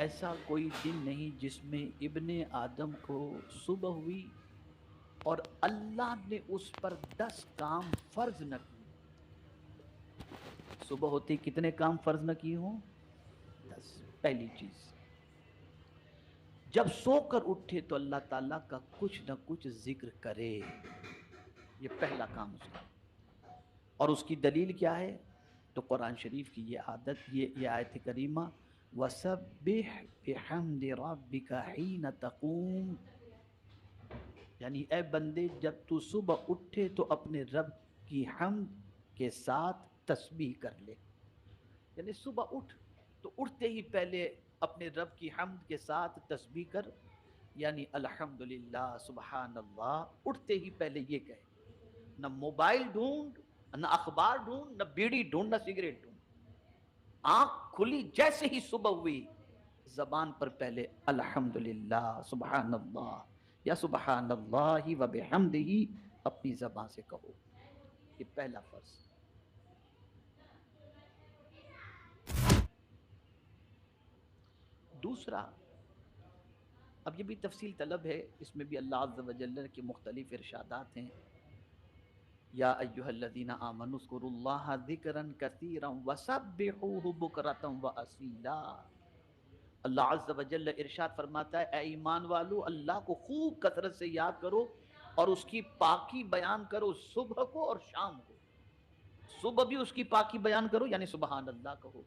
ایسا کوئی دن نہیں جس میں ابن آدم کو صبح ہوئی اور اللہ نے اس پر 10 کام فرض نہ کیے. صبح ہوتے کتنے کام فرض نہ کیے ہوں؟ 10. پہلی چیز، جب سو کر اٹھے تو اللہ تعالیٰ کا کچھ نہ کچھ ذکر کرے. یہ پہلا کام اس کا. اور اس کی دلیل کیا ہے؟ تو قرآن شریف کی یہ عادت، یہ آیت کریمہ، وَسَبِّحْ بِحَمْدِ رَبِّكَ حِينَ تَقُومُ، یعنی اے بندے جب تو صبح اٹھے تو اپنے رب کی حمد کے ساتھ تسبیح کر لے. یعنی صبح اٹھ تو اٹھتے ہی پہلے اپنے رب کی حمد کے ساتھ تسبیح کر، یعنی الحمدللہ سبحان اللہ. اٹھتے ہی پہلے یہ کہے، نہ موبائل ڈھونڈ، نہ اخبار ڈھونڈ، نہ بیڑی ڈھونڈ، نہ سگریٹ ڈھونڈ. آنکھ کھلی جیسے ہی صبح ہوئی، زبان پر پہلے الحمدللہ سبحان اللہ یا سبحان اللہ و بحمدہ اپنی زبان سے کہو. یہ پہلا فرض. دوسرا، اب یہ بھی تفصیل طلب ہے، اس میں بھی اللہ عز و جل کے مختلف ارشادات ہیں. یا ایھا الذین آمنوا اذکروا اللہ ذکرا کثیرا وسبحوہ بکرۃ واصیلا. اللہ عز و جل ارشاد فرماتا ہے، اے ایمان والو اللہ کو خوب کثرت سے یاد کرو اور اس کی پاکی بیان کرو صبح کو اور شام کو. صبح بھی اس کی پاکی بیان کرو یعنی سبحان اللہ کہو،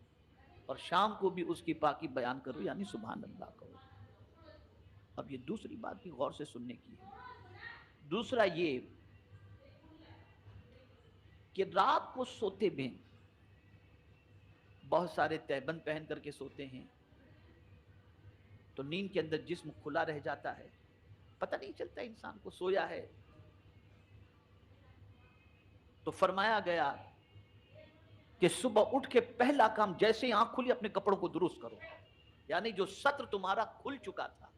اور شام کو بھی اس کی پاکی بیان کرو یعنی سبحان اللہ کہو. اب یہ دوسری بات بھی غور سے سننے کی ہے. دوسرا یہ کہ رات کو سوتے میں بہت سارے تہبند پہن کر کے سوتے ہیں تو نیند کے اندر جسم کھلا رہ جاتا ہے، پتہ نہیں چلتا انسان کو سویا ہے. تو فرمایا گیا کہ صبح اٹھ کے پہلا کام جیسے آنکھ کھلی اپنے کپڑوں کو درست کرو، یعنی جو سطر تمہارا کھل چکا تھا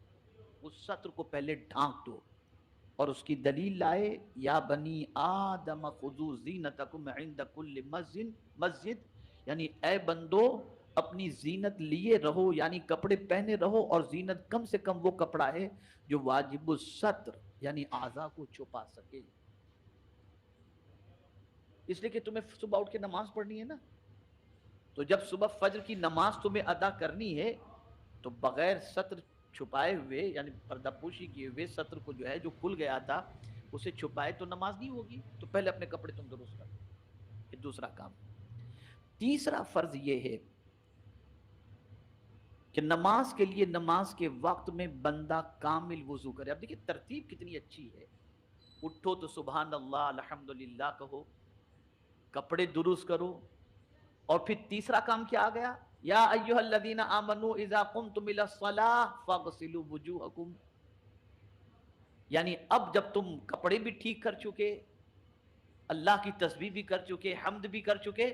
اس سطر کو پہلے ڈھانک دو. اور اس کی دلیل لائے، یا بنی آدم خذوا زینتکم عند کل مسجد، یعنی اے بندو اپنی زینت لیے رہو، یعنی کپڑے پہنے رہو، اور زینت کم سے کم وہ کپڑا ہے جو واجب الستر یعنی اعضاء کو چھپا سکے. اس لیے کہ تمہیں صبح اٹھ کے نماز پڑھنی ہے نا، تو جب صبح فجر کی نماز تمہیں ادا کرنی ہے تو بغیر سطر چھپائے ہوئے یعنی پردہ پوشی کیے ہوئے سطر کو جو ہے جو کھل گیا تھا اسے چھپائے تو نماز نہیں ہوگی. تو پہلے اپنے کپڑے تم درست کر. یہ دوسرا کام. تیسرا فرض یہ ہے کہ نماز کے لیے نماز کے وقت میں بندہ کامل وضو کرے. اب دیکھیں ترتیب کتنی اچھی ہے. اٹھو تو سبحان اللہ الحمدللہ کہو، کپڑے درست کرو، اور پھر تیسرا کام کیا آ گیا، یا ایھا الذین آمنوا اذا قمتم الی الصلاۃ فاغسلوا وجوہکم. یعنی اب جب تم کپڑے بھی ٹھیک کر چکے، اللہ کی تسبیح بھی کر چکے، حمد بھی کر چکے،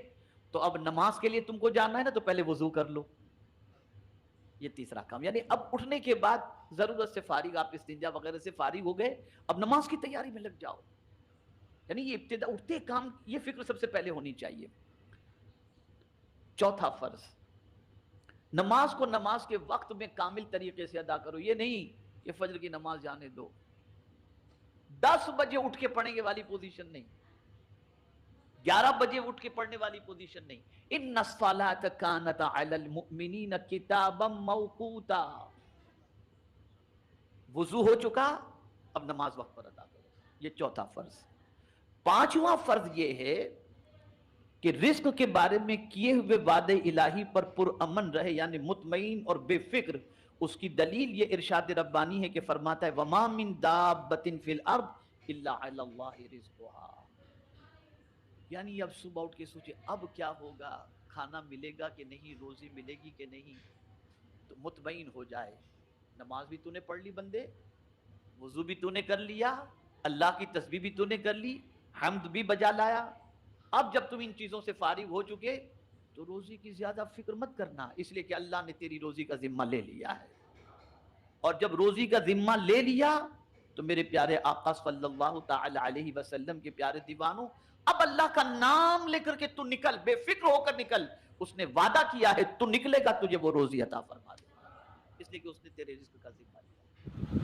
تو اب نماز کے لیے تم کو جانا ہے نا، تو پہلے وضو کر لو. یہ تیسرا کام. یعنی اب اٹھنے کے بعد ضرورت سے فارغ، آپ استنجا وغیرہ سے فارغ ہو گئے، اب نماز کی تیاری میں لگ جاؤ. یعنی یہ ابتدا اٹھتے کام، یہ فکر سب سے پہلے ہونی چاہیے. چوتھا فرض، نماز کو نماز کے وقت میں کامل طریقے سے ادا کرو. یہ نہیں کہ فجر کی نماز جانے دو، 10 بجے اٹھ کے پڑھنے والی پوزیشن نہیں، 11 بجے اٹھ کے پڑھنے والی پوزیشن نہیں. ان الصلاۃ کانت علی المؤمنین کتابا موقوتا. وضو ہو چکا، اب نماز وقت پر ادا کرو. یہ چوتھا فرض. پانچواں فرض یہ ہے کہ رزق کے بارے میں کیے ہوئے وعدے الہی پر پرامن رہے، یعنی مطمئن اور بے فکر. اس کی دلیل یہ ارشاد ربانی ہے کہ فرماتا ہے وما من دابۃ فی الارض الا علی اللہ رزقها. یعنی اب صبح اٹھ کے سوچے اب کیا ہوگا، کھانا ملے گا کہ نہیں، روزی ملے گی کہ نہیں، تو مطمئن ہو جائے. نماز بھی تو نے پڑھ لی بندے، وضو بھی تو نے کر لیا، اللہ کی تسبیح بھی تو نے کر لی، حمد بھی بجا لایا. اب جب تم ان چیزوں سے فارغ ہو چکے تو روزی کی زیادہ فکر مت کرنا، اس لیے کہ اللہ نے تیری روزی کا ذمہ لے لیا ہے. اور جب روزی کا ذمہ لے لیا تو میرے پیارے آقا صلی اللہ تعالی علیہ وسلم کے پیارے دیوانوں، اب اللہ کا نام لے کر کے تو نکل، بے فکر ہو کر نکل. اس نے وعدہ کیا ہے تو نکلے گا تجھے وہ روزی عطا فرما دے. اس لیے کہ اس نے تیرے رزق کا ذمہ لیا.